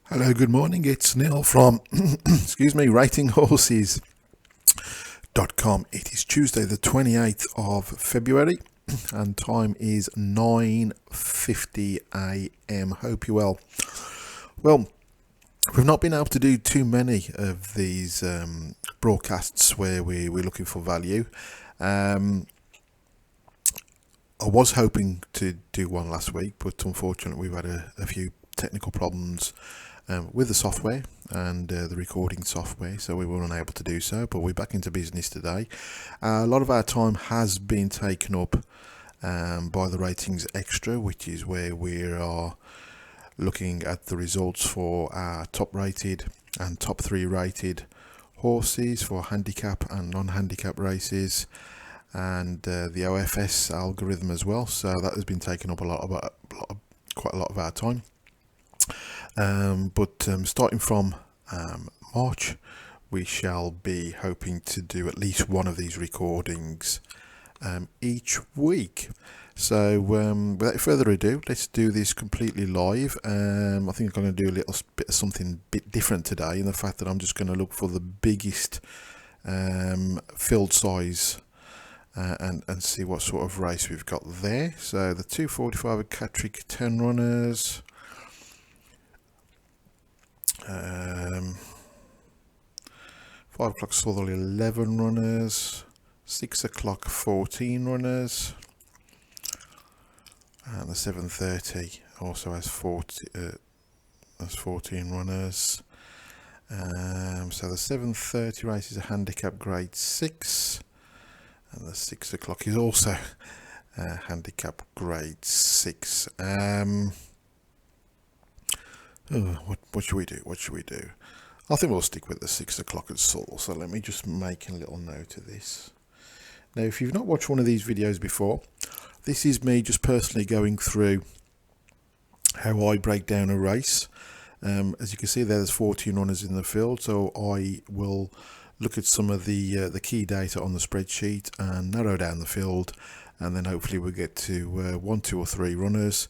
Hello, good morning. It's Neil from excuse me, ratinghorses.com. It is Tuesday the 28th of February and time is 9:50 a.m. Hope you're well. Well, we've not been able to do too many of these broadcasts where we're looking for value. I was hoping to do one last week, but unfortunately we've had a few technical problems with the software and the recording software, so we were unable to do so, but we're back into business today. A lot of our time has been taken up by the Ratings Extra, which is where we are looking at the results for our top rated and top 3 rated horses for handicap and non-handicap races, and the OFS algorithm as well. So that has been taking up quite a lot of our time. But starting from March, we shall be hoping to do at least one of these recordings each week. So without further ado, let's do this completely live. I think I'm going to do a little bit of something a bit different today, in the fact that I'm just going to look for the biggest field size and see what sort of race we've got there. So the 245 of Catterick 10 runners. 5 o'clock Southwell 11 runners, 6 o'clock 14 runners, and the 7:30 also has 14 runners. So the 7:30 race is a handicap grade 6, and the 6 o'clock is also handicap grade 6. What should we do? I think we'll stick with the 6 o'clock at Southwell. So let me just make a little note of this. Now, if you've not watched one of these videos before, this is me just personally going through how I break down a race. As you can see, there's 14 runners in the field, so I will look at some of the key data on the spreadsheet and narrow down the field, and then hopefully we'll get to 1, 2 or 3 runners,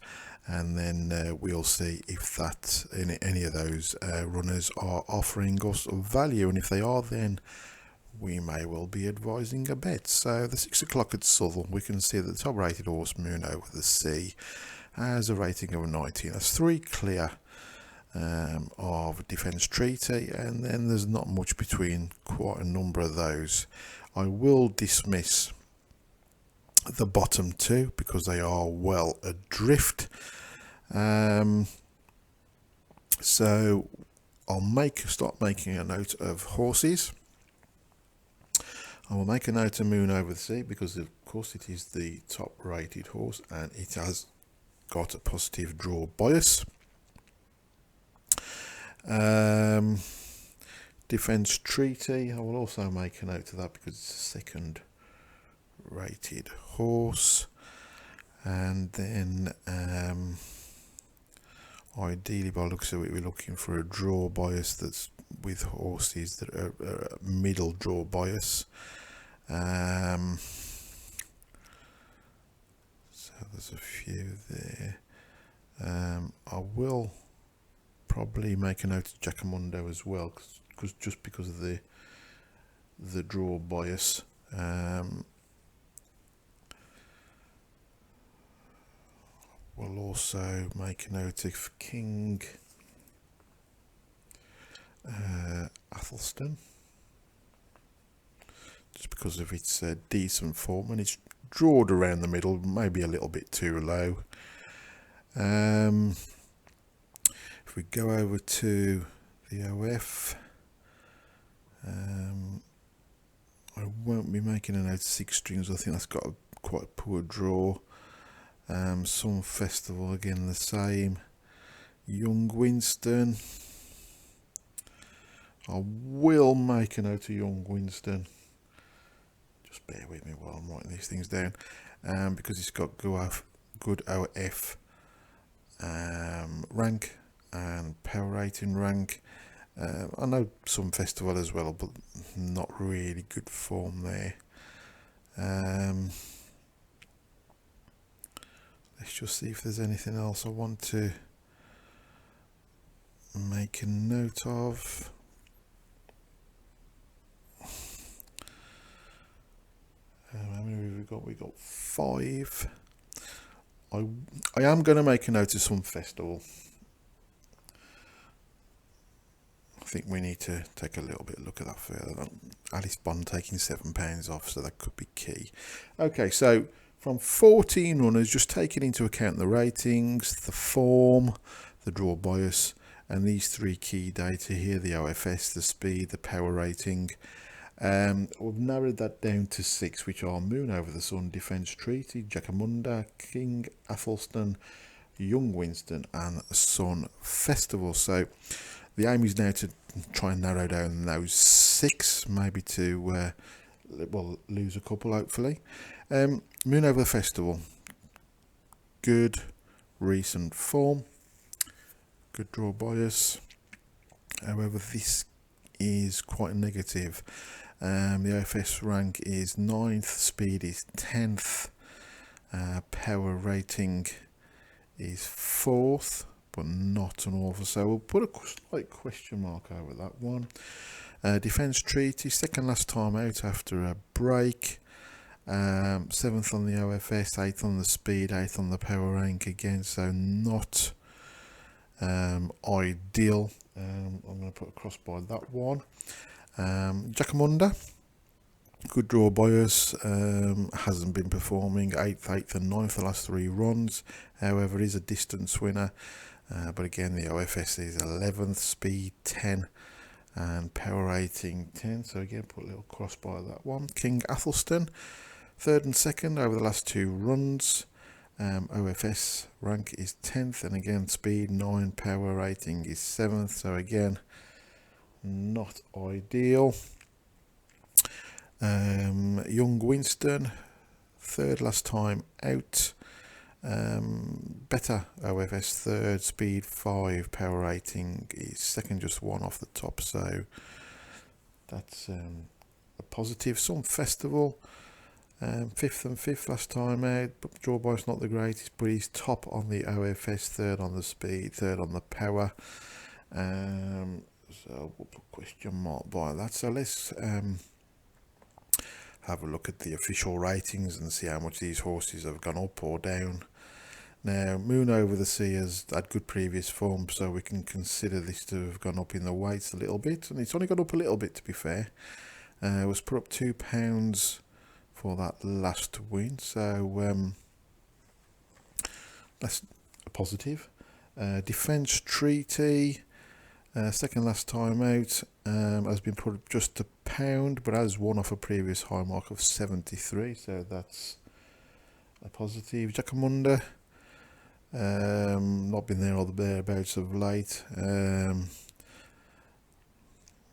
and then we'll see if that any of those runners are offering us value, and if they are, then we may well be advising a bet. So the 6 o'clock at Southwell, we can see that the top rated horse, Moon Over the Sea, has a rating of 19. That's 3 clear of Defence Treaty, and then there's not much between quite a number of those. I will dismiss the bottom 2 because they are well adrift. So I'll start making a note of horses. I will make a note of Moon Over the Sea because of course it is the top rated horse and it has got a positive draw bias. Defence Treaty, I will also make a note of that because it's a second rated horse. And then ideally, by the looks of it, we're looking for a draw bias that's with horses that are middle draw bias. So there's a few there. I will probably make a note of Jackamundo as well, because of the draw bias. We'll also make a note of King Athelstan, just because of its decent form, and it's drawed around the middle, maybe a little bit too low. If we go over to the OF, I won't be making a note of 6 Strings. I think that's got quite a poor draw. Some Festival again the same. Young Winston, I will make a note of Young Winston. Just bear with me while I'm writing these things down, because it's got good OF rank and power rating rank. I know some Festival as well, but not really good form there. Let's just see if there's anything else I want to make a note of. How many have we got? We got 5. I am going to make a note of some festival. I think we need to take a little bit of look at that further. Alice Bond taking £7 off, so that could be key. Okay, so from 14 runners, just taking into account the ratings, the form, the draw bias, and these 3 key data here, the OFS, the speed, the power rating. We've narrowed that down to 6, which are Moon Over the Sun, Defence Treaty, Jackamunda, King Athelstan, Young Winston, and Sun Festival. So the aim is now to try and narrow down those 6, maybe to lose a couple hopefully. Moon Over the Festival, good recent form, good draw bias. However, this is quite negative. The OFS rank is 9th, speed is 10th, power rating is 4th, but not an awful. So we'll put a slight question mark over that one. Defence Treaty, second last time out after a break. 7th on the OFS, 8th on the speed, 8th on the power rank again, so not ideal. I'm going to put a cross by that one. Jackamunda, good draw bias, hasn't been performing. 8th and 9th the last 3 runs. However, is a distance winner. But again, the OFS is 11th, speed 10, and power rating 10. So again, put a little cross by that one. King Athelstan, 3rd and 2nd over the last 2 runs. OFS rank is 10th, and again, speed 9, power rating is 7th. So again, not ideal. Young Winston, 3rd last time out. Better OFS 3rd, speed 5, power rating is 2nd, just 1 off the top, so that's a positive. Some Festival, 5th and 5th last time out, but draw bias not the greatest, but he's top on the OFS, 3rd on the speed, 3rd on the power. So we'll put question mark by that. So let's have a look at the official ratings and see how much these horses have gone up or down. Now, Moon Over the Sea has had good previous form, so we can consider this to have gone up in the weights a little bit, and it's only gone up a little bit, to be fair. It was put up £2 for that last win, so that's a positive. Defence Treaty, second last time out, has been put up just £1, but has won off a previous high mark of 73, so that's a positive. Jackamunda, not been there or thereabouts of late.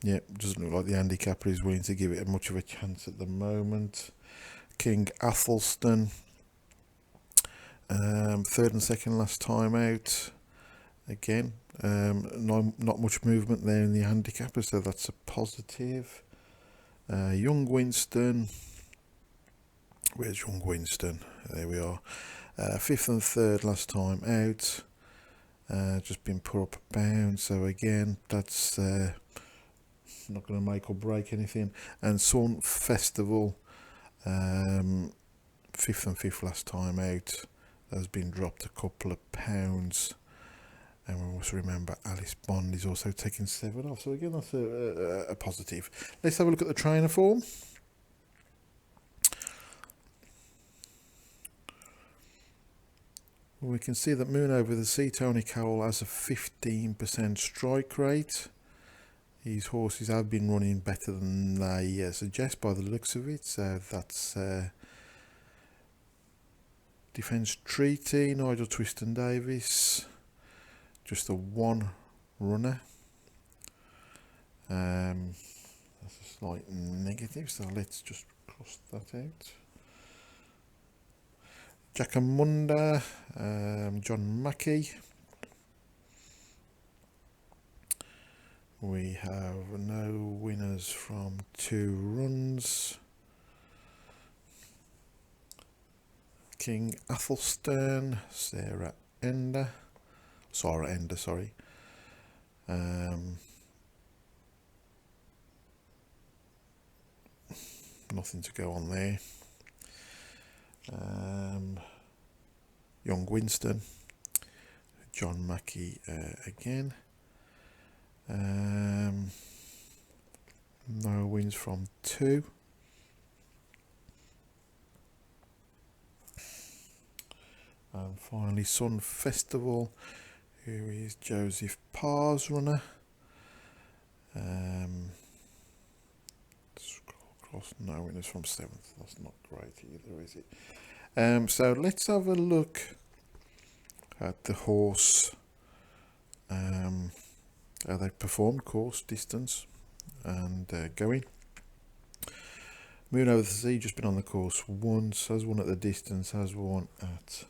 Yeah, doesn't look like the handicapper is willing to give it much of a chance at the moment. King Athelstan, 3rd and 2nd last time out. Again, not much movement there in the handicapper, so that's a positive. Young Winston, where's Young Winston? There we are. 5th and 3rd last time out. Just been put up a £1, so again, that's not going to make or break anything. And Sun Festival, 5th and 5th last time out, has been dropped a couple of pounds. And we must remember Alice Bond is also taking 7 off. So again, that's a positive. Let's have a look at the trainer form. We can see that Moon Over the Sea, Tony Cowell, has a 15% strike rate. These horses have been running better than they suggest by the looks of it. So that's Defence Treaty, Nigel Twiston Davis, just a 1 runner. That's a slight negative, so let's just cross that out. Jackamunda, John Mackey. We have no winners from 2 runs. King Athelstan, Sarah Ender, sorry. Nothing to go on there. Young Winston, John Mackey again. No wins from 2. And finally, Sun Festival. Here is Joseph Parr's runner. Scroll across, no winners from 7th. That's not great either, is it? So let's have a look at the horse. How they performed, course, distance, and going. Moon Over the Sea, just been on the course once, has won at the distance, has won at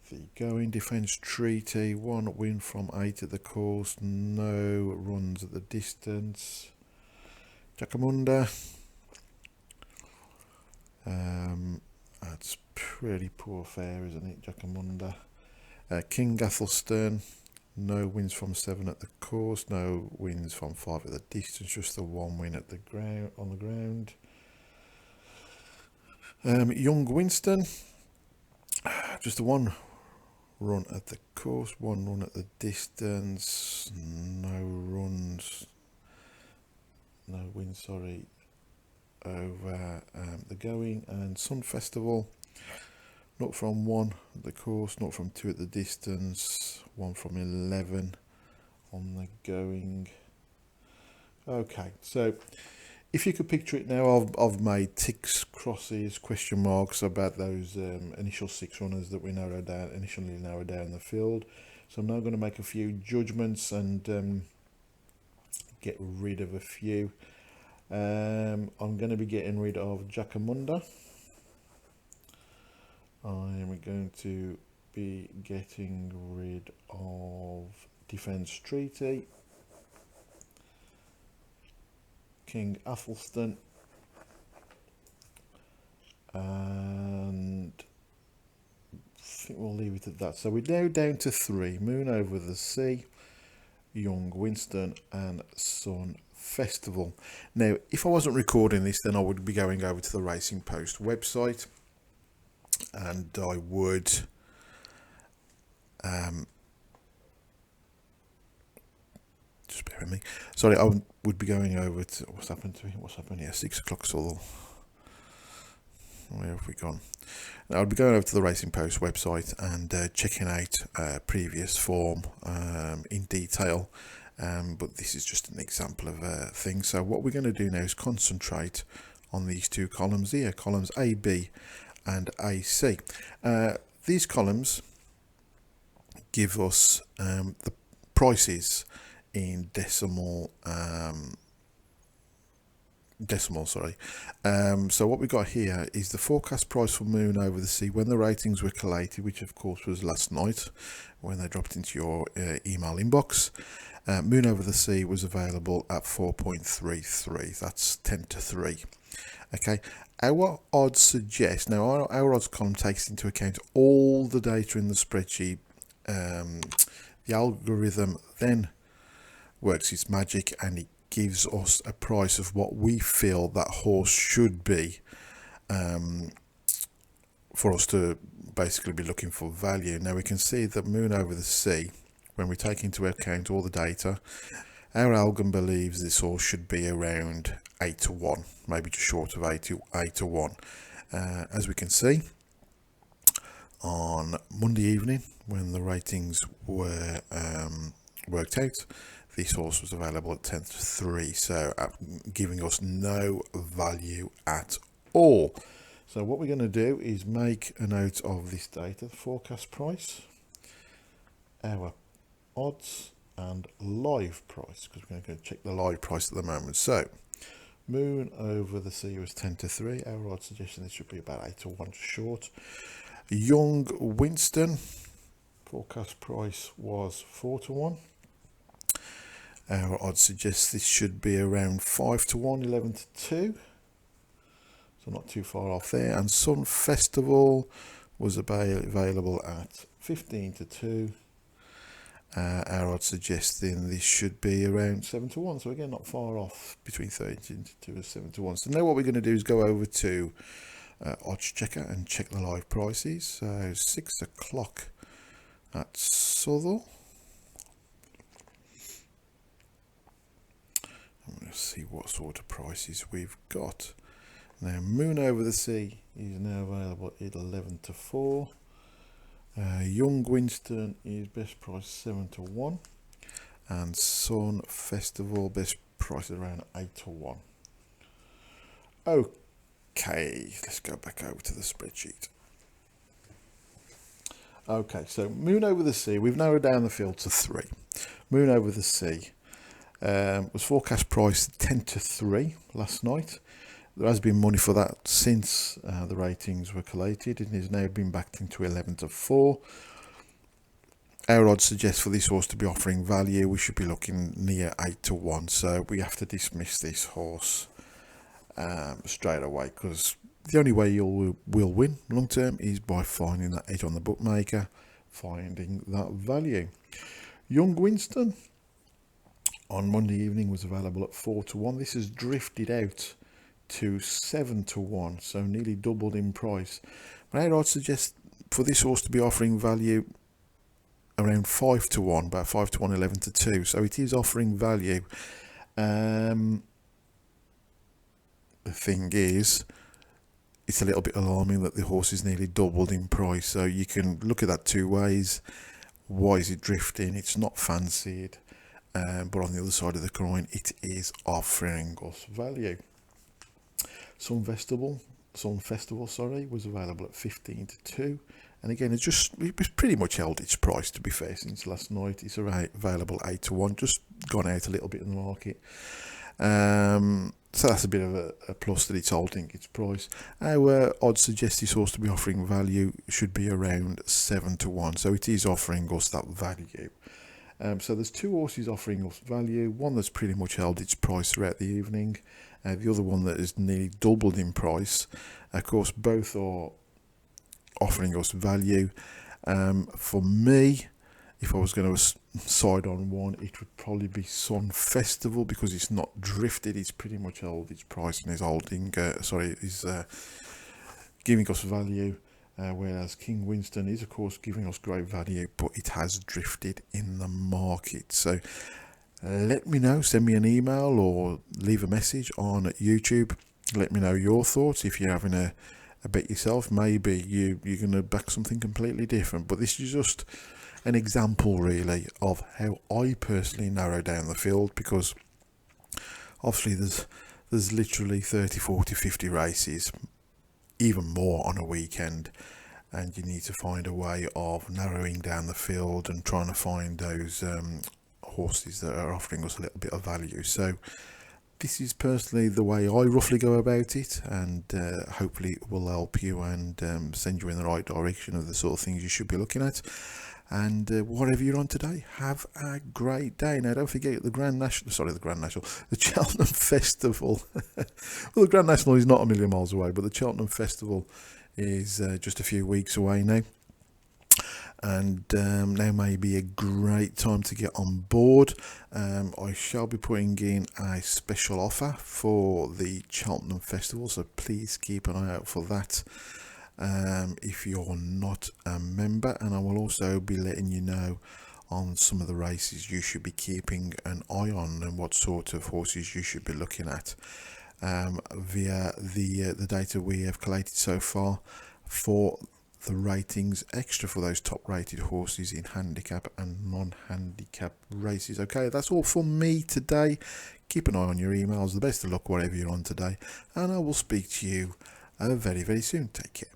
the going. Defence Treaty, 1 win from 8 at the course, no runs at the distance. Jacamunda, that's pretty poor fare, isn't it, Jacamunda? King Athelstan, no wins from 7 at the course, no wins from 5 at the distance, just the 1 win at the ground on the ground. Young Winston, just the 1 run at the course, 1 run at the distance, no runs, no wins, sorry, over the going. And Sun Festival, not from 1 at the course, not from 2 at the distance, 1 from 11 on the going. Okay, so if you could picture it now, I've made ticks, crosses, question marks about those initial 6 runners that we initially narrowed down the field. So I'm now going to make a few judgments and get rid of a few. I'm going to be getting rid of Jacamunda. I'm going to be getting rid of Defence Treaty, King Athelstan, and I think we'll leave it at that. So we're now down to 3: Moon Over the Sea, Young Winston, and Sun Festival. Now, if I wasn't recording this, then I would be going over to the Racing Post website, and I would just bear with me. Sorry, I would be going over to what's happened here. 6 o'clock. So where have we gone? Now, I'll be going over to the Racing Post website and checking out previous form in detail. But this is just an example of a thing. So what we're going to do now is concentrate on these 2 columns here, columns A, B, and AC. These columns give us the prices in decimal. So what we got here is the forecast price for Moon Over the Sea when the ratings were collated, which of course was last night when they dropped into your email inbox. Moon Over the Sea was available at 4.33. That's 10 to 3. Okay, our odds suggest, now our odds column takes into account all the data in the spreadsheet. The algorithm then works its magic and it gives us a price of what we feel that horse should be, for us to basically be looking for value. Now we can see that Moon Over the Sea, when we take into account all the data, our algorithm believes this horse should be around 8 to 1, maybe just short of 8 to 1. As we can see, on Monday evening, when the ratings were worked out, this horse was available at 10 to 3, so giving us no value at all. So what we're going to do is make a note of this data: forecast price, our odds, and live price, because we're going to go check the live price at the moment. So Moon Over the Sea was 10 to 3. Our odds suggestion this should be about 8 to 1 short. Young Winston, forecast price was 4 to 1. Our odds suggest this should be around 5 to 1, 11 to 2. So not too far off there. And Sun Festival was available at 15 to 2. Our odds suggesting this should be around 7 to 1. So again, not far off, between 13 to 2 and 7 to 1. So now what we're going to do is go over to odds checker and check the live prices. So 6 o'clock at Southwell. I'm going to see what sort of prices we've got. Now Moon Over the Sea is now available at 11 to 4. Young Winston is best price 7 to 1, and Sun Festival best price around 8 to 1. Okay, let's go back over to the spreadsheet. Okay, so Moon Over the Sea, we've narrowed down the field to 3. Moon Over the Sea was forecast price 10 to 3 last night. There has been money for that since the ratings were collated. It has now been backed into 11 to 4. Our odds suggest for this horse to be offering value, we should be looking near 8 to 1. So we have to dismiss this horse straight away, because the only way you will win long term is by finding that edge on the bookmaker, finding that value. Young Winston on Monday evening was available at 4 to 1. This has drifted out to 7 to 1, so nearly doubled in price. But our odds suggest for this horse to be offering value around 5 to 1, about 5 to 1, 11 to 2. So it is offering value. The thing is, it's a little bit alarming that the horse is nearly doubled in price. So you can look at that two ways. Why is it drifting? It's not fancied. But on the other side of the coin, it is offering us value. Sun Festival, was available at 15 to 2, and again it was pretty much held its price, to be fair, since last night. It's available 8 to 1, just gone out a little bit in the market. So that's a bit of a plus that it's holding its price. Our odds suggest this horse to be offering value should be around 7 to 1, so it is offering us that value. So there's two horses offering us value, one that's pretty much held its price throughout the evening, the other one that is nearly doubled in price. Of course, both are offering us value. For me, if I was going to side on one, it would probably be Sun Festival, because it's not drifted, it's pretty much held its price and is holding, giving us value. Whereas King Winston is, of course, giving us great value, but it has drifted in the market. So let me know, send me an email or leave a message on YouTube. Let me know your thoughts. If you're having a bet yourself, maybe you're going to back something completely different. But this is just an example, really, of how I personally narrow down the field, because obviously there's literally 30, 40, 50 races, even more on a weekend, and you need to find a way of narrowing down the field and trying to find those horses that are offering us a little bit of value. So this is personally the way I roughly go about it, and hopefully it will help you and send you in the right direction of the sort of things you should be looking at. And whatever you're on today, have a great day. Now, don't forget the the Cheltenham Festival. Well, the Grand National is not a million miles away, but the Cheltenham Festival is just a few weeks away now. And now may be a great time to get on board. I shall be putting in a special offer for the Cheltenham Festival, so please keep an eye out for that. If you're not a member, and I will also be letting you know on some of the races you should be keeping an eye on and what sort of horses you should be looking at via the data we have collated so far for the ratings extra for those top rated horses in handicap and non-handicap races. Okay, that's all from me today. Keep an eye on your emails. The best of luck wherever you're on today, and I will speak to you very, very soon. Take care.